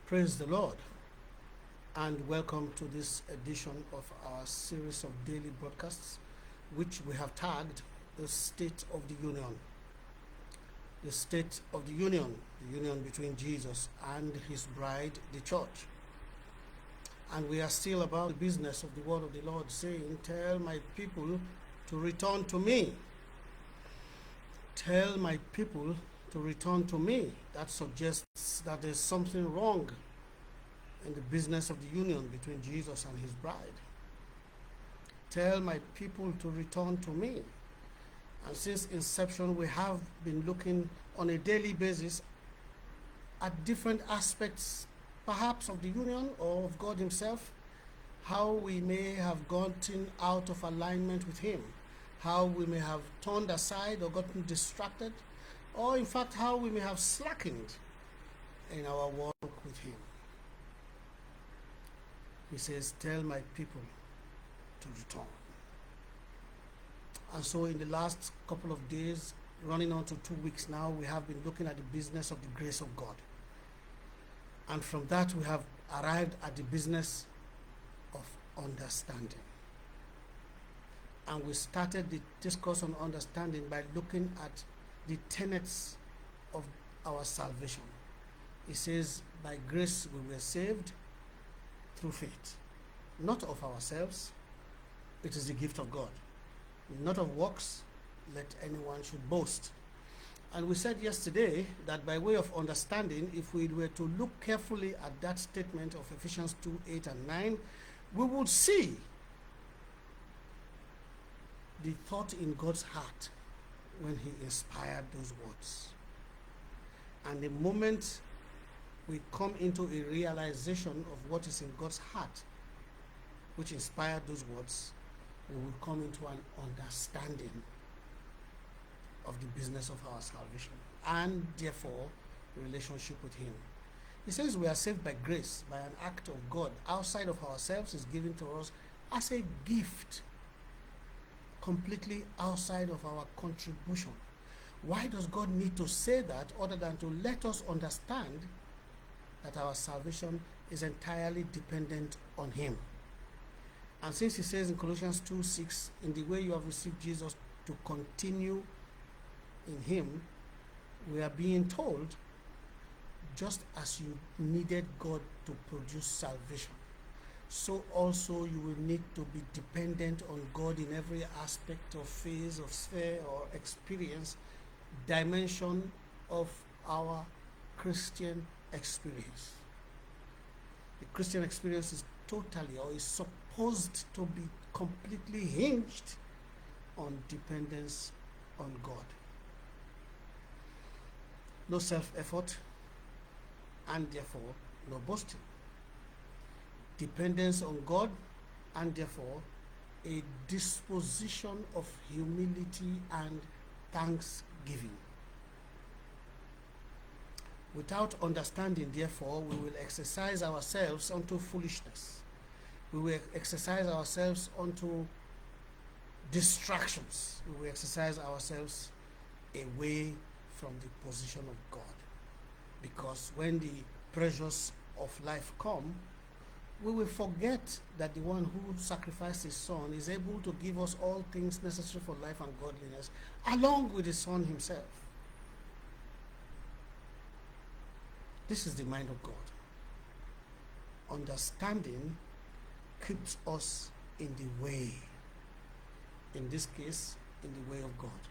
Praise the Lord, and welcome to this edition of our series of daily broadcasts, which we have tagged the State of the Union. The State of the union between Jesus and his bride, the church. And we are still about the business of the word of the Lord, saying, "Tell my people to return to me. Tell my people to return to me." That suggests that there's something wrong in the business of the union between Jesus and his bride. Tell my people to return to me. And since inception, we have been looking on a daily basis at different aspects, perhaps of the union or of God himself, how we may have gotten out of alignment with him, how we may have turned aside or gotten distracted, or in fact how we may have slackened in our walk with him. He says, "Tell my people to return." And so in the last couple of days, running on to 2 weeks now, we have been looking at the business of the grace of God. And from that, we have arrived at the business of understanding. And we started the discourse on understanding by looking at the tenets of our salvation. He says, "By grace we were saved through faith, not of ourselves. It is the gift of God, not of works, let anyone should boast." And we said yesterday that by way of understanding, if we were to look carefully at that statement of Ephesians 2:8 and 9, we would see the thought in God's heart when he inspired those words. And the moment we come into a realization of what is in God's heart, which inspired those words, we will come into an understanding of the business of our salvation and therefore relationship with him. He says we are saved by grace, by an act of God outside of ourselves, is given to us as a gift, completely outside of our contribution. Why does God need to say that other than to let us understand that our salvation is entirely dependent on him? And since he says in Colossians 2:6, "In the way you have received Jesus, to continue in him," we are being told, just as you needed God to produce salvation, so also you will need to be dependent on God in every aspect or phase of sphere or experience, dimension of our Christian experience. The Christian experience is totally, or is supposed to be completely hinged on dependence on God. No self-effort, and therefore no boasting. Dependence on God, and therefore a disposition of humility and thanksgiving. Without understanding, therefore, we will exercise ourselves unto foolishness. We will exercise ourselves unto distractions. We will exercise ourselves away from the position of God. Because when the pressures of life come, we will forget that the one who sacrificed his son is able to give us all things necessary for life and godliness, along with his son himself. This is the mind of God. Understanding keeps us in the way. In this case, in the way of God.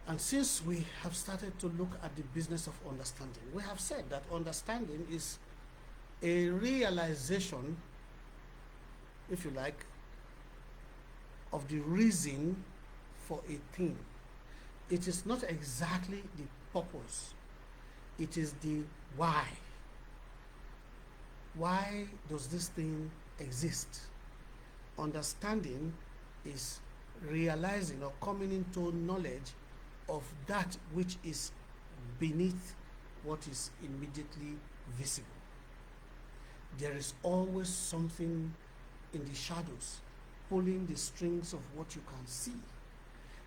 And since we have started to look at the business of understanding, we have said that understanding is a realization, if you like, of the reason for a thing. It is not exactly the purpose. It is the why. Why does this thing exist? Understanding is realizing or coming into knowledge of that which is beneath what is immediately visible. There is always something in the shadows pulling the strings of what you can see.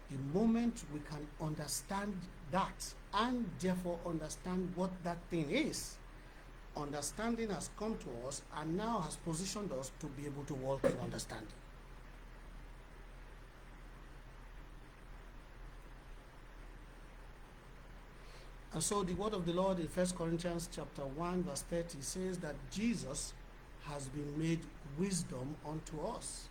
The moment we can understand that and therefore understand what that thing is, Understanding has come to us and now has positioned us to be able to walk in understanding. And so the word of the Lord in 1 Corinthians chapter 1 verse 30 says that Jesus has been made wisdom unto us.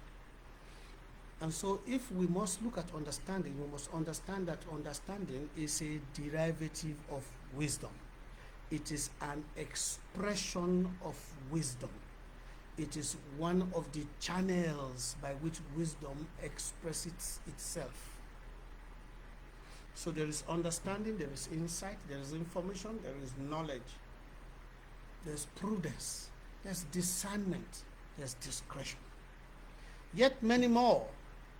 And so if we must look at understanding, we must understand that understanding is a derivative of wisdom. It is an expression of wisdom. It is one of the channels by which wisdom expresses itself. So there is understanding, there is insight, there is information, there is knowledge, there's prudence, there's discernment, there's discretion. Yet many more.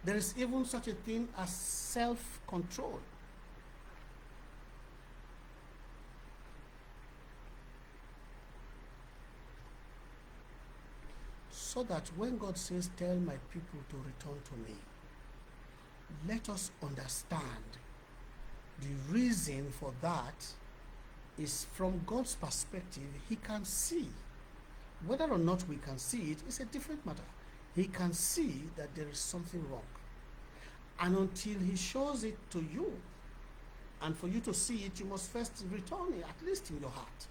There is even such a thing as self-control. So that when God says, tell my people to return to me, let us understand the reason for that is from God's perspective. He can see. Whether or not we can see it is a different matter. He can see that there is something wrong. And until he shows it to you, and for you to see it, you must first return it, at least in your heart.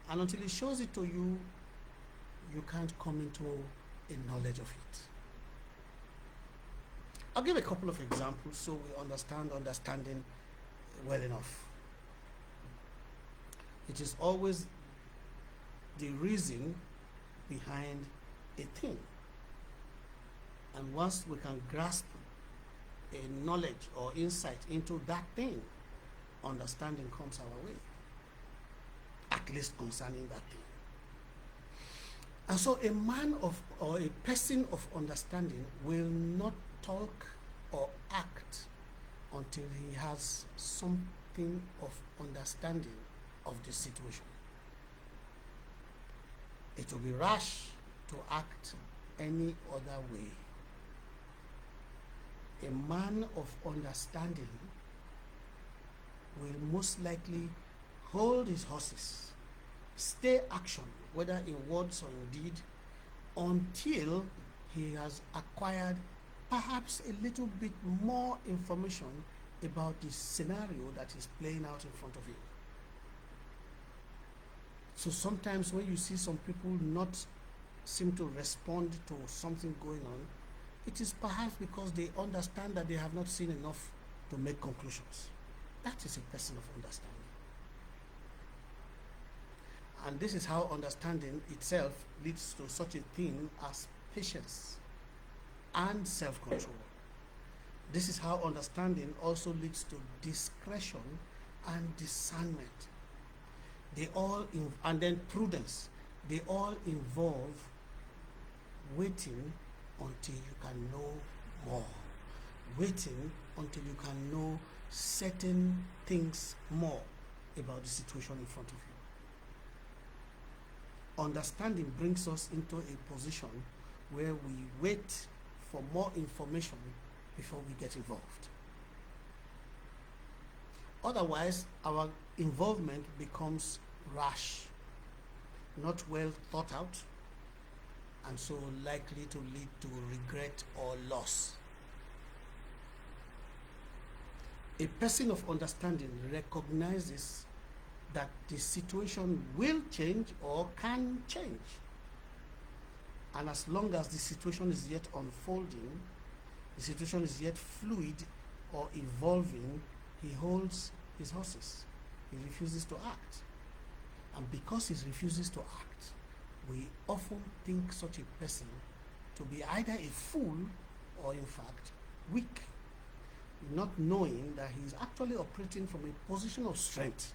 And until he shows it to you, you can't come into a knowledge of it. I'll give a couple of examples so we understand understanding well enough. It is always the reason behind a thing. And once we can grasp a knowledge or insight into that thing, understanding comes our way, at least concerning that thing. And so a man of, or a person of understanding will not talk or act until he has something of understanding of the situation. It will be rash to act any other way. A man of understanding will most likely hold his horses, stay action, whether in words or in deed, until he has acquired perhaps a little bit more information about the scenario that is playing out in front of him. So sometimes when you see some people not seem to respond to something going on, it is perhaps because they understand that they have not seen enough to make conclusions. That is a person of understanding. And this is how understanding itself leads to such a thing as patience and self-control. This is how understanding also leads to discretion and discernment. They all, and then prudence. They all involve waiting until you can know more. Waiting until you can know certain things more about the situation in front of you. Understanding brings us into a position where we wait for more information before we get involved. Otherwise, our involvement becomes rash, not well thought out, and so likely to lead to regret or loss. A person of understanding recognizes that the situation will change or can change. And as long as the situation is yet unfolding, the situation is yet fluid or evolving, he holds his horses. He refuses to act. And because he refuses to act, we often think such a person to be either a fool or in fact weak, not knowing that he is actually operating from a position of strength.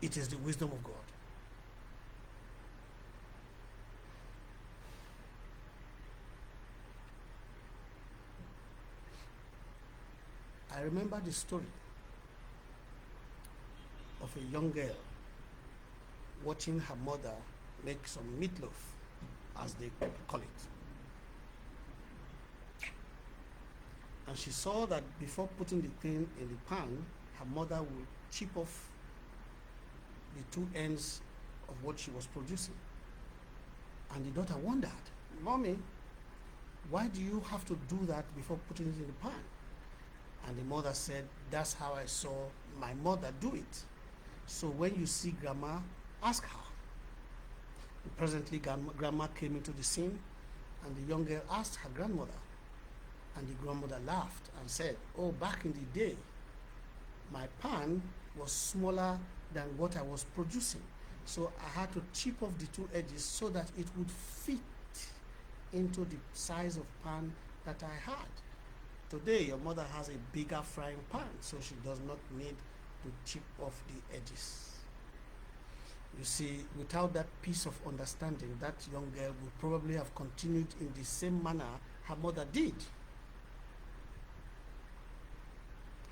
It is the wisdom of God. I remember the story of a young girl watching her mother make some meatloaf, as they call it. And she saw that before putting the thing in the pan, her mother would chip off the two ends of what she was producing. And the daughter wondered, Mommy, why do you have to do that before putting it in the pan? And the mother said, that's how I saw my mother do it. So when you see Grandma, ask her. And presently, Grandma came into the scene, and the young girl asked her grandmother. And the grandmother laughed and said, oh, back in the day, my pan was smaller than what I was producing. So I had to chip off the two edges so that it would fit into the size of pan that I had. Today, your mother has a bigger frying pan, so she does not need to chip off the edges. You see, without that piece of understanding, that young girl would probably have continued in the same manner her mother did.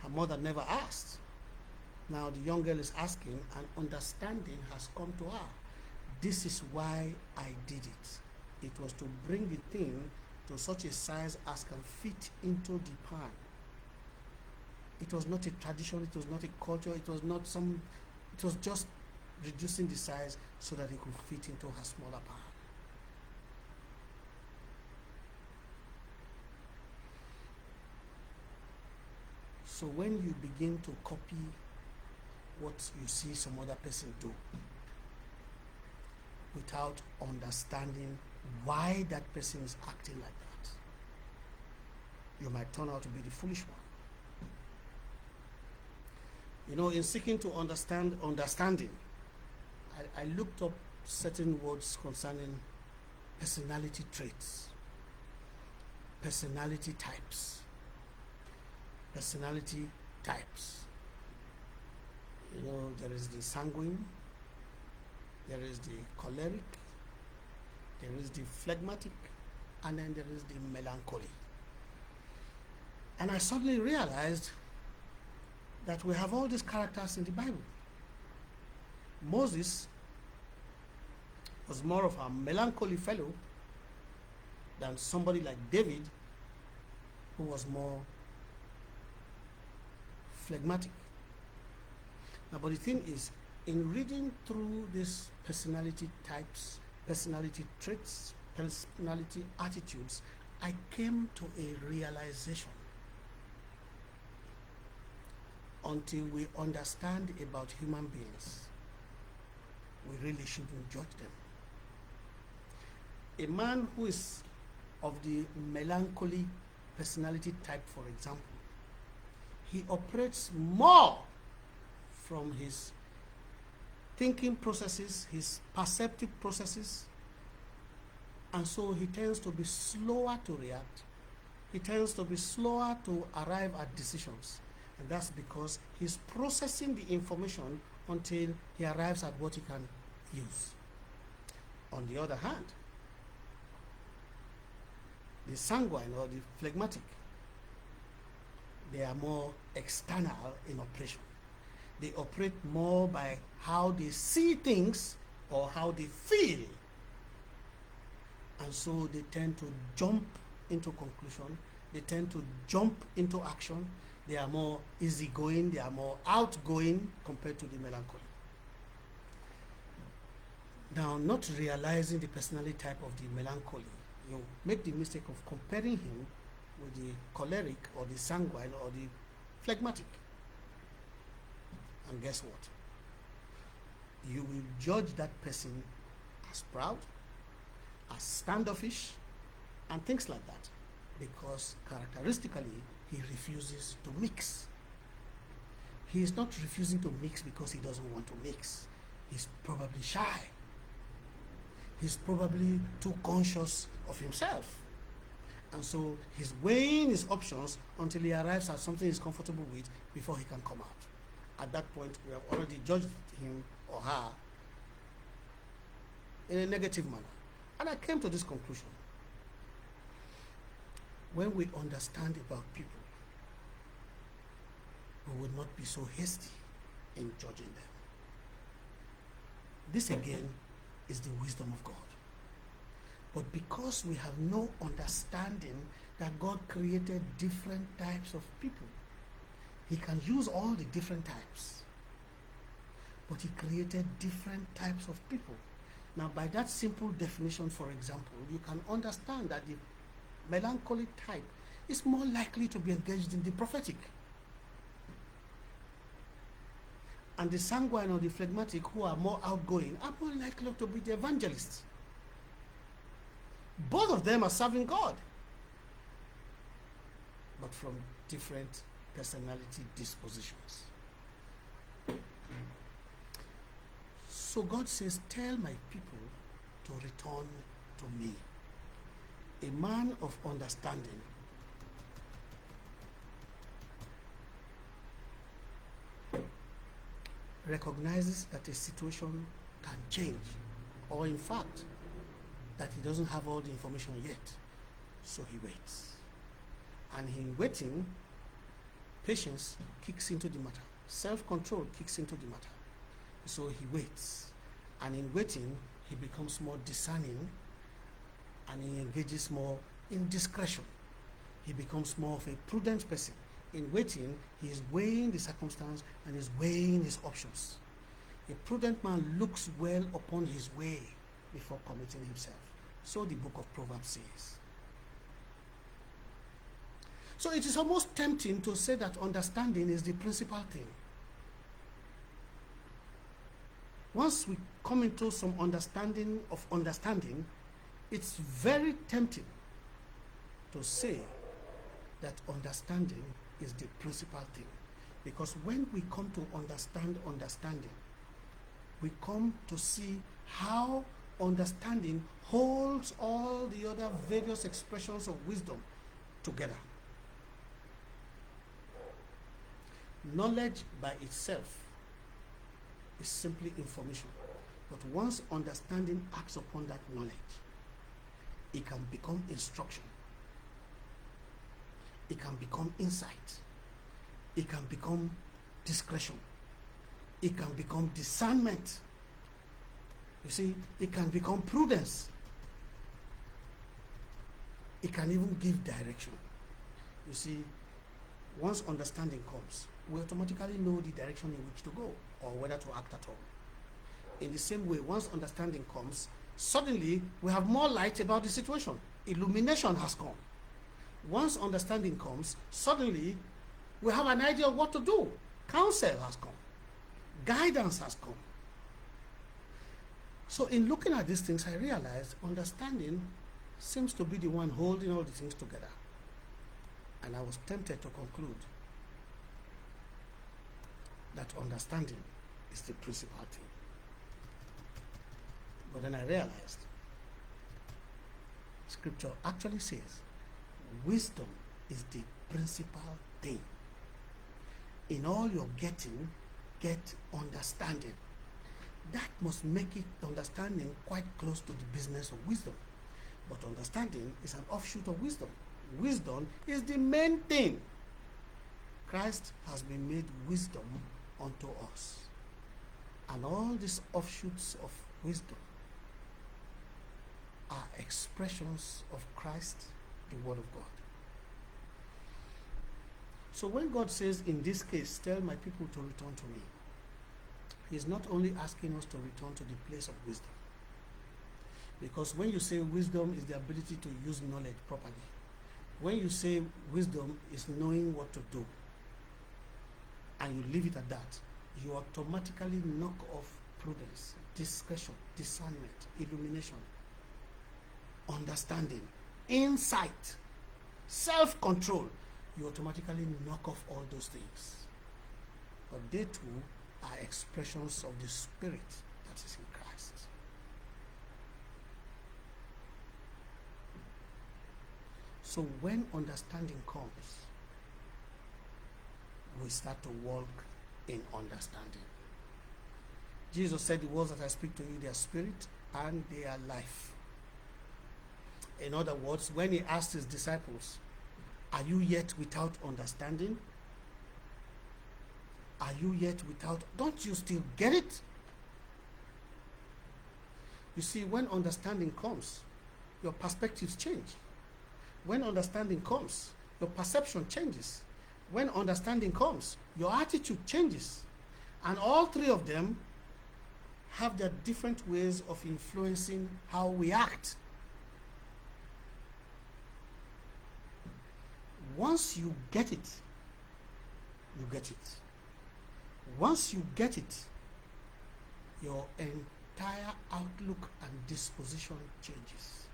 Her mother never asked. Now the young girl is asking, and understanding has come to her. This is why I did it. It was to bring the thing to such a size as can fit into the pan. It was not a tradition, it was not a culture, it was just reducing the size so that it could fit into her smaller pan. So when you begin to copy what you see some other person do without understanding why that person is acting like that, you might turn out to be the foolish one. You know, in seeking to understanding, I looked up certain words concerning personality traits, personality types. You know, there is the sanguine, there is the choleric, there is the phlegmatic, and then there is the melancholy. And I suddenly realized that we have all these characters in the Bible. Moses was more of a melancholy fellow than somebody like David, who was more phlegmatic. Now, but the thing is, in reading through these personality types, personality traits, personality attitudes, I came to a realization. Until we understand about human beings, we really shouldn't judge them. A man who is of the melancholy personality type, for example, he operates more from his thinking processes, his perceptive processes, and so he tends to be slower to react. He tends to be slower to arrive at decisions, and that's because he's processing the information until he arrives at what he can use. On the other hand, the sanguine or the phlegmatic, they are more external in operation. They operate more by how they see things or how they feel. And so they tend to jump into conclusion. They tend to jump into action. They are more easygoing. They are more outgoing compared to the melancholy. Now, not realizing the personality type of the melancholy, you make the mistake of comparing him with the choleric or the sanguine or the phlegmatic. And guess what? You will judge that person as proud, as standoffish, and things like that, because characteristically he refuses to mix. He is not refusing to mix because he doesn't want to mix. He's probably shy. He's probably too conscious of himself. And so he's weighing his options until he arrives at something he's comfortable with before he can come out. At that point, we have already judged him or her in a negative manner. And I came to this conclusion. When we understand about people, we would not be so hasty in judging them. This again is the wisdom of God. But because we have no understanding that God created different types of people, He can use all the different types. but he created different types of people. Now, by that simple definition, for example, you can understand that the melancholic type is more likely to be engaged in the prophetic. And the sanguine or the phlegmatic, who are more outgoing, are more likely to be the evangelists. Both of them are serving God, but from different personality dispositions. So God says, tell my people to return to me. A man of understanding recognizes that a situation can change, or in fact, that he doesn't have all the information yet. So he waits. And in waiting, patience kicks into the matter. Self-control kicks into the matter. So he waits. And in waiting, he becomes more discerning, and he engages more in discretion. He becomes more of a prudent person. In waiting, he is weighing the circumstance and is weighing his options. A prudent man looks well upon his way before committing himself. So the book of Proverbs says. So it is almost tempting to say that understanding is the principal thing. Once we come into some understanding of understanding, it's very tempting to say that understanding is the principal thing. Because when we come to understand understanding, we come to see how understanding holds all the other various expressions of wisdom together. Knowledge by itself is simply information. But once understanding acts upon that knowledge, it can become instruction. It can become insight. It can become discretion. It can become discernment. You see, it can become prudence. It can even give direction. You see, once understanding comes, we automatically know the direction in which to go or whether to act at all. In the same way, once understanding comes, suddenly we have more light about the situation. Illumination has come. Once understanding comes, suddenly we have an idea of what to do. Counsel has come. Guidance has come. So in looking at these things, I realized understanding seems to be the one holding all the things together. And I was tempted to conclude that understanding is the principal thing. But then I realized Scripture actually says wisdom is the principal thing. In all you're getting, get understanding. That must make it understanding quite close to the business of wisdom. But understanding is an offshoot of wisdom. Wisdom is the main thing. Christ has been made wisdom unto us. And all these offshoots of wisdom are expressions of Christ, the Word of God. So when God says, in this case, tell my people to return to me, He is not only asking us to return to the place of wisdom. Because when you say wisdom is the ability to use knowledge properly, when you say wisdom is knowing what to do, and you leave it at that, you automatically knock off prudence, discretion, discernment, illumination, understanding, insight, self-control. You automatically knock off all those things. But they too are expressions of the Spirit that is in Christ. So when understanding comes, we start to walk in understanding. Jesus said, the words that I speak to you, they are spirit and they are life. In other words, when he asked his disciples, are you yet without understanding? Are you yet without, don't you still get it? You see, when understanding comes, your perspectives change. When understanding comes, your perception changes. When understanding comes, your attitude changes. And all three of them have their different ways of influencing how we act. Once you get it, you get it. Once you get it, your entire outlook and disposition changes.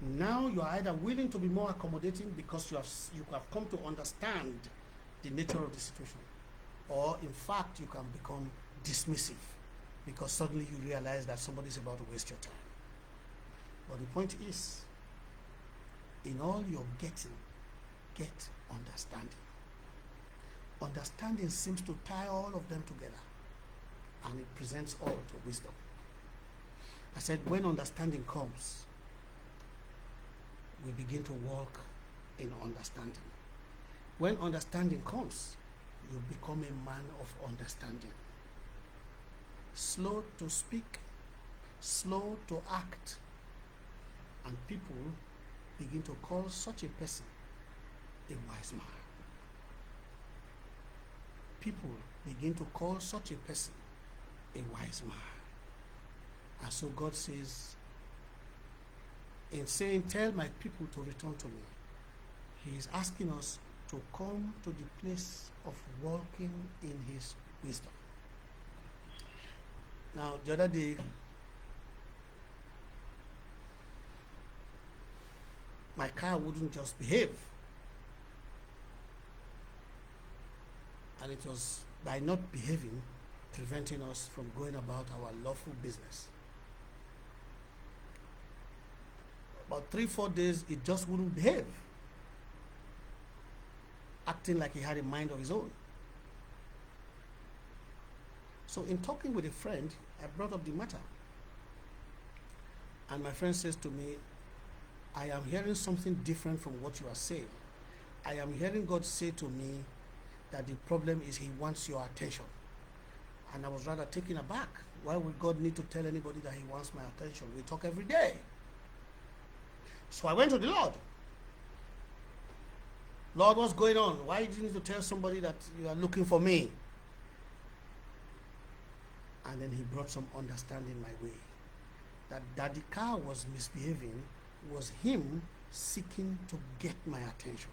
Now you are either willing to be more accommodating because you have come to understand the nature of the situation, or in fact you can become dismissive because suddenly you realize that somebody is about to waste your time. But the point is, in all you're getting, get understanding. Understanding seems to tie all of them together, and it presents all to wisdom. I said, when understanding comes, we begin to walk in understanding. When understanding comes, you become a man of understanding. Slow to speak, slow to act, and people begin to call such a person a wise man. People begin to call such a person a wise man. And so God says, in saying, tell my people to return to me, he is asking us to come to the place of walking in his wisdom. Now, the other day, my car wouldn't just behave. And it was by not behaving, preventing us from going about our lawful business. About 3-4 days, it just wouldn't behave, acting like he had a mind of his own. So in talking with a friend, I brought up the matter. And my friend says to me, I am hearing something different from what you are saying. I am hearing God say to me that the problem is he wants your attention. And I was rather taken aback. Why would God need to tell anybody that he wants my attention? We talk every day. So I went to the Lord. Lord, what's going on? Why do you need to tell somebody that you are looking for me? And then he brought some understanding my way. That the car was misbehaving was him seeking to get my attention.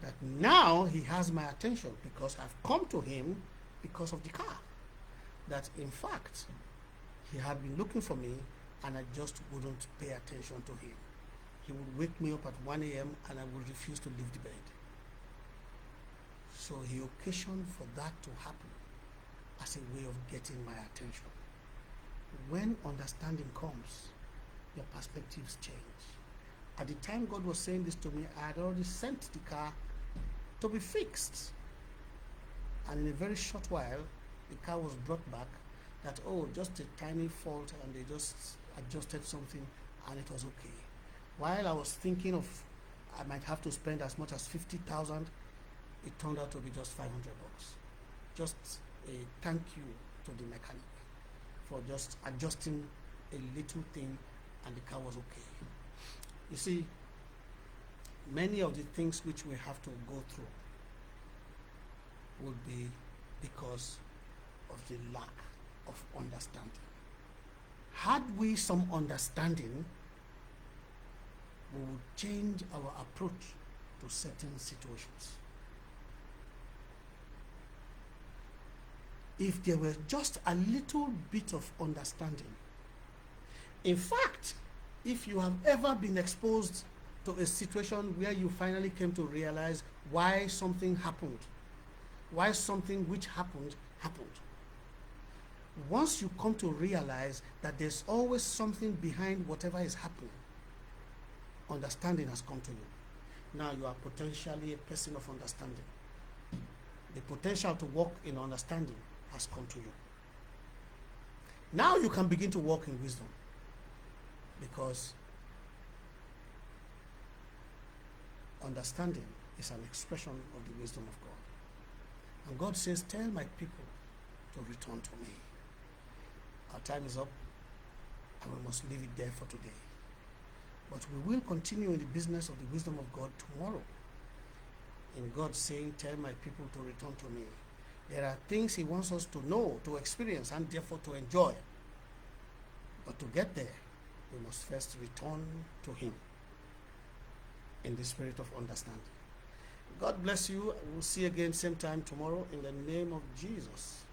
That now he has my attention because I've come to him because of the car. That in fact, he had been looking for me and I just wouldn't pay attention to him. He would wake me up at 1 a.m. and I would refuse to leave the bed. So he occasioned for that to happen as a way of getting my attention. When understanding comes, your perspectives change. At the time God was saying this to me, I had already sent the car to be fixed. And in a very short while, the car was brought back that, oh, just a tiny fault, and they just adjusted something and it was okay. While I was thinking of I might have to spend as much as 50,000, it turned out to be just $500. Just a thank you to the mechanic for just adjusting a little thing and the car was okay. You see, many of the things which we have to go through would be because of the lack of understanding. Had we some understanding, we would change our approach to certain situations. If there were just a little bit of understanding. In fact, if you have ever been exposed to a situation where you finally came to realize why something happened, why something which happened. Once you come to realize that there's always something behind whatever is happening, understanding has come to you. Now you are potentially a person of understanding. The potential to walk in understanding has come to you. Now you can begin to walk in wisdom, because understanding is an expression of the wisdom of God. And God says, tell my people to return to me. Our time is up, and we must leave it there for today. But we will continue in the business of the wisdom of God tomorrow. In God saying, tell my people to return to me, There are things he wants us to know, to experience, and therefore to enjoy. But to get there, we must first return to him in the spirit of understanding. God bless you. We'll see you again same time tomorrow in the name of Jesus.